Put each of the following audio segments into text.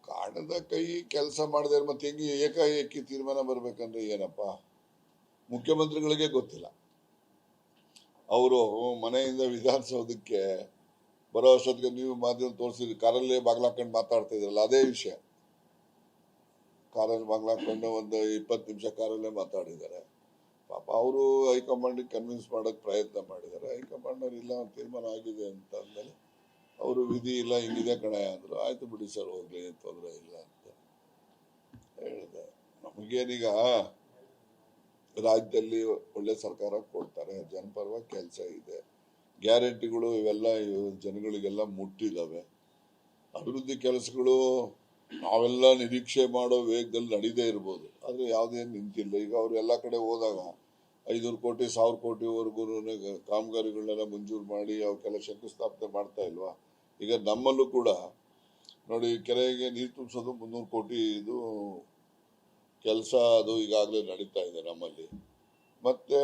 ಕಾಣದ ಕೈ ಕೆಲಸ ಮಾಡಿದ್ರೆ ಮತ್ತೆ ಹೆಂಗೆ ಏಕಾಏಕಿ ತೀರ್ಮಾನ ಬರ್ಬೇಕಂದ್ರೆ ಏನಪ್ಪ, ಮುಖ್ಯಮಂತ್ರಿಗಳಿಗೆ ಗೊತ್ತಿಲ್ಲ. ಅವರು ಮನೆಯಿಂದ ವಿಧಾನಸೌಧಕ್ಕೆ ಬರೋ ಅಷ್ಟೊತ್ತಿಗೆ ನೀವು ಮಾಧ್ಯಮ ತೋರಿಸಿದ್ರಿ, ಕಾರಲ್ಲೇ ಬಾಗ್ಲಾಕೊಂಡು ಮಾತಾಡ್ತಾ ಇದ್ರಲ್ಲ, ಅದೇ ವಿಷಯ. ಕಾರಲ್ಲಿ ಬಾಗ್ಲಾಕೊಂಡು ಒಂದು 20 ನಿಮಿಷ ಕಾರಲ್ಲೇ ಮಾತಾಡಿದ್ದಾರೆ. ಪಾಪ ಅವರು ಹೈಕಮಾಂಡ್ ಕನ್ವಿನ್ಸ್ ಮಾಡೋಕೆ ಪ್ರಯತ್ನ ಮಾಡಿದ್ದಾರೆ. ಹೈಕಮಾಂಡ್ ಅವ್ರು ಇಲ್ಲ ತೀರ್ಮಾನ ಆಗಿದೆ ಅಂತ ಅಂದಮೇಲೆ ಅವರು ವಿಧಿ ಇಲ್ಲ, ಹಿಂಗಿದೆ ಕಣೆ ಅಂದ್ರು. ಆಯ್ತು ಬಿಡಿ ಸರ್, ಹೋಗ್ಲಿ, ತೊಂದರೆ ಇಲ್ಲ ಅಂತ ಹೇಳಿದೆ. ನಮಗೇನೀಗ ರಾಜ್ಯದಲ್ಲಿ ಒಳ್ಳೆ ಸರ್ಕಾರ ಕೊಡ್ತಾರೆ, ಜನಪರವಾಗಿ ಕೆಲಸ ಇದೆ, ಗ್ಯಾರಂಟಿಗಳು ಇವೆಲ್ಲ ಜನಗಳಿಗೆಲ್ಲ ಮುಟ್ಟಿದಾವೆ. ಅಭಿವೃದ್ಧಿ ಕೆಲಸಗಳು ನಾವೆಲ್ಲ ನಿರೀಕ್ಷೆ ಮಾಡೋ ವೇಗದಲ್ಲಿ ನಡೀದೇ ಇರ್ಬೋದು, ಆದ್ರೆ ಯಾವುದೇನು ನಿಂತಿಲ್ಲ. ಈಗ ಅವ್ರು ಎಲ್ಲ ಕಡೆ ಹೋದಾಗ 500 ಕೋಟಿ 1000 ಕೋಟಿವರೆಗೂ ಕಾಮಗಾರಿಗಳನ್ನೆಲ್ಲ ಮಂಜೂರು ಮಾಡಿ ಅವಕ್ಕೆಲ್ಲ ಶಂಕುಸ್ಥಾಪನೆ ಮಾಡ್ತಾ ಇಲ್ವಾ? ಈಗ ನಮ್ಮಲ್ಲೂ ಕೂಡ ನೋಡಿ, ಕೆರೆಗೆ ನೀರು ತುಂಬಿಸೋದು 300 ಕೋಟಿ ಇದು ಕೆಲಸ, ಅದು ಈಗಾಗಲೇ ನಡೀತಾ ಇದೆ ನಮ್ಮಲ್ಲಿ. ಮತ್ತೆ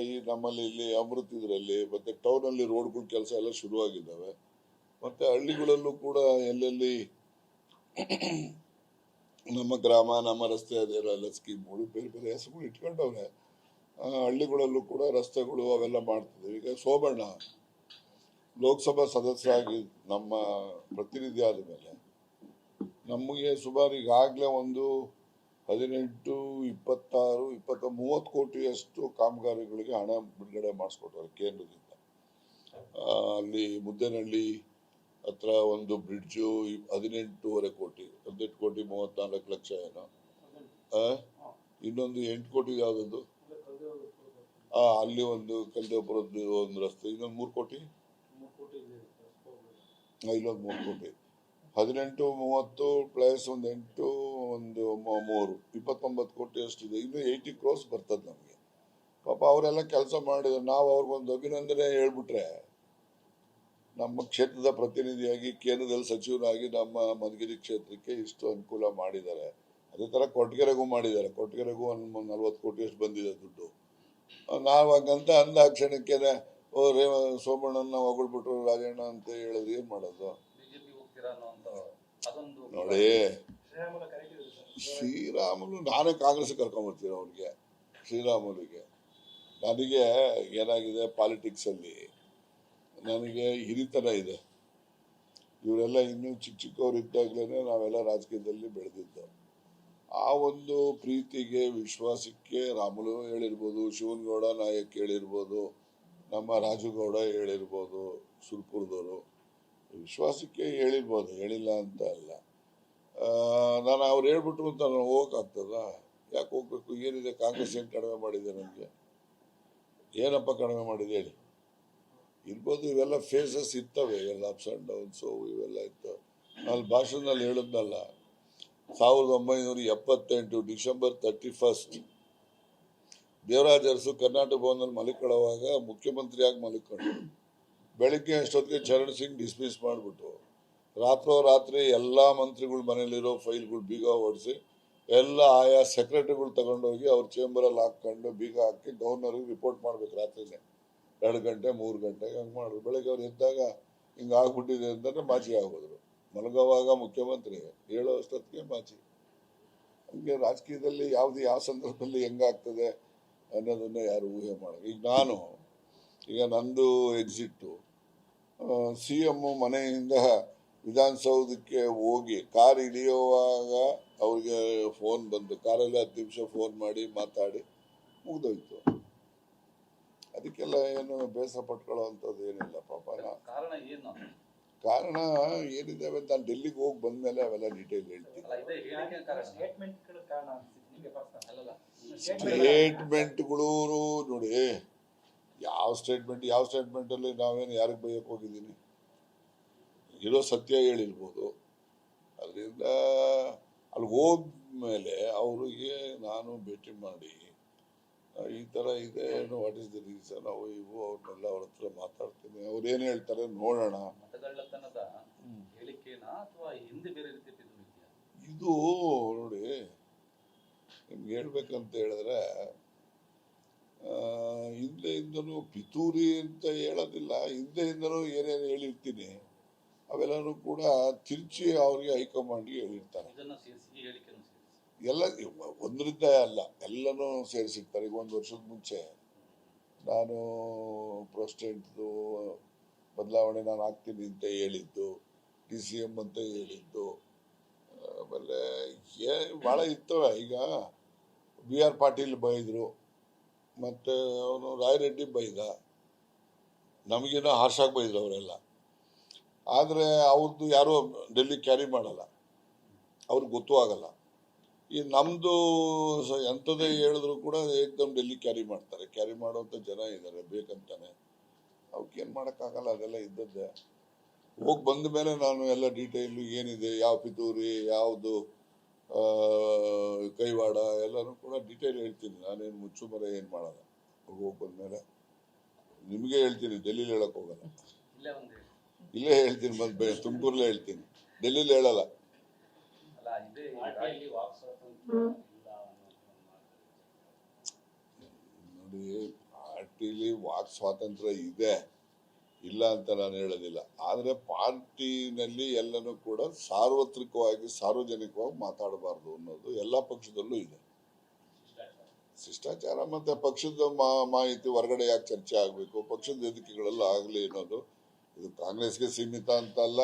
ಈ ನಮ್ಮಲ್ಲಿ ಇಲ್ಲಿ ಅಮೃತ್ ಇದರಲ್ಲಿ ಮತ್ತೆ ಟೌನ್ ಅಲ್ಲಿ ರೋಡ್ಗಳ ಕೆಲಸ ಎಲ್ಲ ಶುರುವಾಗಿದ್ದಾವೆ. ಮತ್ತೆ ಹಳ್ಳಿಗಳಲ್ಲೂ ಕೂಡ ಎಲ್ಲೆಲ್ಲಿ ನಮ್ಮ ಗ್ರಾಮ ನಮ್ಮ ರಸ್ತೆ ಅದೆಲ್ಲ ಸ್ಕೀಮ್ಗಳು ಬೇರೆ ಬೇರೆ ಹೆಸರುಗಳು ಇಟ್ಕೊಂಡವ್ರೆ. ಹಳ್ಳಿಗಳಲ್ಲೂ ಕೂಡ ರಸ್ತೆಗಳು ಅವೆಲ್ಲ ಮಾಡ್ತಿದ್ದೇವೆ. ಈಗ ಸೋಮಣ್ಣ ಲೋಕಸಭಾ ಸದಸ್ಯರಾಗಿ ನಮ್ಮ ಪ್ರತಿನಿಧಿ ಆದ ಮೇಲೆ ನಮಗೆ ಸುಮಾರು ಈಗಾಗಲೇ ಒಂದು 18, 26, 20, 30 ಕೋಟಿಯಷ್ಟು ಕಾಮಗಾರಿಗಳಿಗೆ ಹಣ ಬಿಡುಗಡೆ ಮಾಡಿಸ್ಕೊಟ್ಟಾರೆ ಕೇಂದ್ರದಿಂದ. ಅಲ್ಲಿ ಮುದ್ದೇನಹಳ್ಳಿ ಹತ್ರ ಒಂದು ಬ್ರಿಡ್ಜು 18.5 ಕೋಟಿ, 18 ಕೋಟಿ 34 ಲಕ್ಷ ಏನೋ. ಇನ್ನೊಂದು 8 ಕೋಟಿ ಯಾವ್ದದು, ಅಲ್ಲಿ ಒಂದು ಕಲ್ದೇಪುರದ್ದು ಒಂದು ರಸ್ತೆ, ಇನ್ನೊಂದು 3 ಕೋಟಿ, ಇಲ್ಲೊಂದು 3 ಕೋಟಿ. 18, 30 ಪ್ಲಸ್ ಒಂದು 8, ಒಂದು 3, 29 ಕೋಟಿ ಅಷ್ಟಿದೆ. ಇನ್ನು 80 crores ಬರ್ತದೆ ನಮಗೆ. ಪಾಪ ಅವರೆಲ್ಲ ಕೆಲಸ ಮಾಡಿದ್ರೆ ನಾವು ಅವ್ರಿಗೊಂದು ಅಭಿನಂದನೆ ಹೇಳ್ಬಿಟ್ರೆ, ನಮ್ಮ ಕ್ಷೇತ್ರದ ಪ್ರತಿನಿಧಿಯಾಗಿ ಕೇಂದ್ರದಲ್ಲಿ ಸಚಿವರಾಗಿ ನಮ್ಮ ಮಧುಗಿರಿ ಕ್ಷೇತ್ರಕ್ಕೆ ಇಷ್ಟು ಅನುಕೂಲ ಮಾಡಿದ್ದಾರೆ. ಅದೇ ತರ ಕೊಟ್ಟಿಗೆರೆಗೂ ಮಾಡಿದ್ದಾರೆ. ಕೊಟ್ಟಿಗೆರೆಗೂ ಒಂದು 40 ಕೋಟಿ ಅಷ್ಟು ಬಂದಿದೆ ದುಡ್ಡು. ನಾವು ಹಂಗಂತ ಅಂದ ಕ್ಷಣಕ್ಕೆ ಸೋಮಣ್ಣನ ಹೊಗಳ್ಬಿಟ್ರು ರಾಜಣ್ಣ ಅಂತ ಹೇಳಿದ್ರೆ ಏನ್ ಮಾಡೋದು? ನೋಡಿ, ಶ್ರೀರಾಮುಲು ನಾನೇ ಕಾಂಗ್ರೆಸ್ ಕರ್ಕೊಂಡ್ಬರ್ತೀನಿ ಅವ್ರಿಗೆ. ಶ್ರೀರಾಮುಲುಗೆ ನನಗೆ ಏನಾಗಿದೆ, ಪಾಲಿಟಿಕ್ಸ್ ಅಲ್ಲಿ ನನಗೆ ಹಿರಿತನ ಇದೆ. ಇವರೆಲ್ಲ ಇನ್ನೂ ಚಿಕ್ಕವರು ಇದ್ದಾಗ್ಲೇನೆ ನಾವೆಲ್ಲ ರಾಜಕೀಯದಲ್ಲಿ ಬೆಳೆದಿದ್ದು. ಆ ಒಂದು ಪ್ರೀತಿಗೆ ವಿಶ್ವಾಸಕ್ಕೆ ರಾಮುಲು ಹೇಳಿರ್ಬೋದು, ಶಿವನಗೌಡ ನಾಯಕ್ ಹೇಳಿರ್ಬೋದು, ನಮ್ಮ ರಾಜುಗೌಡ ಹೇಳಿರ್ಬೋದು, ಸುರ್ಪುರದವರು ವಿಶ್ವಾಸಕ್ಕೆ ಹೇಳಿರ್ಬೋದು, ಹೇಳಿಲ್ಲ ಅಂತ ಅಲ್ಲ. ನಾನು ಅವ್ರು ಹೇಳ್ಬಿಟ್ರು ಅಂತ ನಾನು ಹೋಗಕ್ಕಾಗ್ತದ? ಯಾಕೆ ಹೋಗ್ಬೇಕು? ಏನಿದೆ, ಕಾಂಗ್ರೆಸ್ ಏನು ಕಡಿಮೆ ಮಾಡಿದೆ? ನನಗೆ ಏನಪ್ಪ ಕಡಿಮೆ ಮಾಡಿದೆ ಹೇಳಿ? ಇರ್ಬೋದು, ಇವೆಲ್ಲ ಫೇಸಸ್ ಇರ್ತವೆ, ಎಲ್ಲ ಅಪ್ಸ್ ಅಂಡ್ ಡೌನ್ಸು ಇವೆಲ್ಲ ಇರ್ತವೆ. ನಾನು ಭಾಷಣದಲ್ಲಿ ಹೇಳಿದ್ನಲ್ಲ, 1978 ಡಿಸೆಂಬರ್ 31 ದೇವರಾಜ ಅರಸು ಕರ್ನಾಟಕ ಭವನದಲ್ಲಿ ಮಲಿಕೊಳ್ಳುವಾಗ ಮುಖ್ಯಮಂತ್ರಿಯಾಗಿ ಮಲಿಕೊಂಡ್ರು. ಬೆಳಿಗ್ಗೆ ಅಷ್ಟೊತ್ತಿಗೆ ಚರಣ್ ಸಿಂಗ್ ಡಿಸ್ಮಿಸ್ ಮಾಡಿಬಿಟ್ಟು ರಾತ್ರೋರಾತ್ರಿ ಎಲ್ಲ ಮಂತ್ರಿಗಳ ಮನೇಲಿರೋ ಫೈಲ್ಗಳು ಬೀಗ ಹೊಡಿಸಿ ಎಲ್ಲ ಆಯಾ ಸೆಕ್ರೆಟರಿಗಳು ತಗೊಂಡೋಗಿ ಅವ್ರ ಚೇಂಬರಲ್ಲಿ ಹಾಕೊಂಡು ಬೀಗ ಹಾಕಿ ಗವರ್ನರ್ಗೆ ರಿಪೋರ್ಟ್ ಮಾಡ್ಬೇಕು. ರಾತ್ರಿನೇ 2 ಗಂಟೆ 3 ಗಂಟೆಗೆ ಹಂಗೆ ಮಾಡಿದ್ರು. ಬೆಳಗ್ಗೆ ಅವ್ರು ಎದ್ದಾಗ ಹಿಂಗೆ ಆಗ್ಬಿಟ್ಟಿದೆ ಅಂತಂದ್ರೆ ಮಾಚಿ ಆಗೋದ್ರು. ಮಲಗೋವಾಗ ಮುಖ್ಯಮಂತ್ರಿ, ಹೇಳೋ ಅಷ್ಟೊತ್ತಿಗೆ ಮಾಚಿ. ಹಂಗೆ ರಾಜಕೀಯದಲ್ಲಿ ಯಾವ ಸಂದರ್ಭದಲ್ಲಿ ಹೆಂಗಾಗ್ತದೆ ಅನ್ನೋದನ್ನ ಯಾರು ಊಹೆ ಮಾಡೋದು. ಈಗ ನಂದು ಎಕ್ಸಿಟ್ಟು, CM ಮನೆಯಿಂದ ವಿಧಾನಸೌಧಕ್ಕೆ ಹೋಗಿ ಕಾರ್ ಇಳಿಯುವಾಗ ಅವ್ರಿಗೆ ಫೋನ್ ಬಂದು, ಕಾರಲ್ಲಿ 10 ನಿಮಿಷ ಫೋನ್ ಮಾಡಿ ಮಾತಾಡಿ ಮುಗ್ದೋಯ್ತು. ಅದಕ್ಕೆಲ್ಲ ಏನು ಬೇಸರ ಪಟ್ಕೊಳ್ಳೋ ಅಂಥದ್ದು ಏನಿಲ್ಲ. ಪಾಪ ಕಾರಣ ಏನಿದ್ದಾವೆ ಅಂತ ನಾನು ಡೆಲ್ಲಿಗೆ ಹೋಗಿ ಬಂದ್ಮೇಲೆ ಅವೆಲ್ಲ ಡೀಟೇಲ್ ಹೇಳ್ತೀನಿ. ಸ್ಟೇಟ್ಮೆಂಟ್ಗಳು ನೋಡಿ, ಯಾವ ಸ್ಟೇಟ್ಮೆಂಟ್ ಅಲ್ಲಿ ನಾವೇನು ಯಾರಿಗೆ ಬೈಯಕ್ಕೆ ಹೋಗಿದ್ದೀನಿ? ಇರೋ ಸತ್ಯ ಹೇಳಿರ್ಬೋದು. ಅದರಿಂದ ಅಲ್ಲಿ ಹೋದ್ಮೇಲೆ ಅವ್ರಿಗೆ ನಾನು ಭೇಟಿ ಮಾಡಿ ಈ ತರ ಇದೆ, ವಾಟ್ ಇಸ್ ದ ರೀಸನ್, ಅವು ಇವು ಅವ್ರನ್ನೆಲ್ಲ ಅವ್ರ ಹತ್ರ ಮಾತಾಡ್ತೀನಿ. ಅವ್ರು ಏನ್ ಹೇಳ್ತಾರೆ ನೋಡೋಣ. ಇದು ನೋಡಿ, ನಿಮ್ಗೆ ಹೇಳ್ಬೇಕಂತ ಹೇಳಿದ್ರೆ, ಹಿಂದೆಯಿಂದನೂ ಪಿತೂರಿ ಅಂತ ಹೇಳೋದಿಲ್ಲ, ಹಿಂದೆಯಿಂದನೂ ಏನೇನು ಹೇಳಿರ್ತೀನಿ. ಅವೆಲ್ಲನೂ ಕೂಡ ತಿರುಚಿ ಅವರಿಗೆ ಹೈಕಮಾಂಡ್ಗೆ ಹೇಳಿರ್ತಾರೆ. ಎಲ್ಲ ಒಂದರಿಂದ ಅಲ್ಲ, ಎಲ್ಲನೂ ಸೇರಿಸಿರ್ತಾರೆ. ಈಗ 1 ವರ್ಷದ ಮುಂಚೆ ನಾನು ಪ್ರೆಸಿಡೆಂಟ್ದು ಬದಲಾವಣೆ ನಾನು ಆಗ್ತೀನಿ ಅಂತ ಹೇಳಿದ್ದು, DCM ಅಂತ ಹೇಳಿದ್ದು, ಆಮೇಲೆ ಭಾಳ ಇರ್ತವೆ. ಈಗ BR ಪಾಟೀಲ್ ಬೈದರು, ಮತ್ತು ಅವನು ರಾಯರೆಡ್ಡಿ ಬೈದ, ನಮಗೇನೋ ಹಾರ್ಷಾಗಿ ಬೈದರು ಅವರೆಲ್ಲ. ಆದರೆ ಅವ್ರದ್ದು ಯಾರೂ ಡೆಲ್ಲಿ ಕ್ಯಾರಿ ಮಾಡಲ್ಲ, ಅವ್ರಿಗೆ ಗೊತ್ತೂ ಆಗಲ್ಲ. ಈ ನಮ್ಮದು ಎಂಥದೇ ಹೇಳಿದ್ರು ಕೂಡ ಏಕದಮ್ ಡೆಲ್ಲಿ ಕ್ಯಾರಿ ಮಾಡ್ತಾರೆ. ಕ್ಯಾರಿ ಮಾಡುವಂಥ ಜನ ಇದ್ದಾರೆ ಬೇಕಂತಾನೆ. ಅವಕ್ಕೇನು ಮಾಡೋಕ್ಕಾಗಲ್ಲ, ಅದೆಲ್ಲ ಇದ್ದದ್ದೇ. ಹೋಗಿ ಬಂದ ಮೇಲೆ ನಾನು ಎಲ್ಲ ಡೀಟೇಲು ಏನಿದೆ, ಯಾವ ಪಿತೂರಿ, ಯಾವುದು ಕೈವಾಡ ಎಲ್ಲನೂ ಕೂಡ ಡೀಟೇಲ್ ಹೇಳ್ತೀನಿ. ನಾನೇನು ಮುಚ್ಚುಮರೆ ಏನು ಮಾಡಲ್ಲ. ಹೋಗಿ ಬಂದಮೇಲೆ ನಿಮಗೆ ಹೇಳ್ತೀನಿ, ಡೆಲ್ಲಿಲಿ ಹೇಳಕ್ಕೆ ಹೋಗಲ್ಲ. ಇಲ್ಲೇ ಹೇಳ್ತೀನಿ, ಮತ್ತೆ ತುಮಕೂರಲ್ಲೇ ಹೇಳ್ತೀನಿ, ಡೆಲ್ಲಿಲಿ ಹೇಳಲ್ಲ. ನೋಡಿ, ಪಾರ್ಟಿಲಿ ವಾಕ್ ಸ್ವಾತಂತ್ರ್ಯ ಇದೆ, ಇಲ್ಲ ಅಂತ ನಾನು ಹೇಳೋದಿಲ್ಲ. ಆದರೆ ಪಾರ್ಟಿನಲ್ಲಿ ಎಲ್ಲನೂ ಕೂಡ ಸಾರ್ವತ್ರಿಕವಾಗಿ ಸಾರ್ವಜನಿಕವಾಗಿ ಮಾತಾಡಬಾರ್ದು ಅನ್ನೋದು ಎಲ್ಲ ಪಕ್ಷದಲ್ಲೂ ಇದೆ. ಶಿಷ್ಟಾಚಾರ ಮತ್ತೆ ಪಕ್ಷದ ಮಾಹಿತಿ ಹೊರಗಡೆ ಯಾಕೆ ಚರ್ಚೆ ಆಗಬೇಕು, ಪಕ್ಷದ ವೇದಿಕೆಗಳೆಲ್ಲ ಆಗಲಿ ಅನ್ನೋದು ಇದು ಕಾಂಗ್ರೆಸ್ಗೆ ಸೀಮಿತ ಅಂತ ಅಲ್ಲ,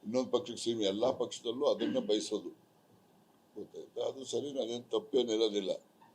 ಇನ್ನೊಂದು ಪಕ್ಷಕ್ಕೆ ಸೀಮಿತ, ಎಲ್ಲ ಪಕ್ಷದಲ್ಲೂ ಅದನ್ನೇ ಬಯಸೋದು. ಗೊತ್ತಾಯ್ತಾ? ಅದು ಸರಿ, ಅದೇನು ತಪ್ಪೇನಿರೋದಿಲ್ಲ.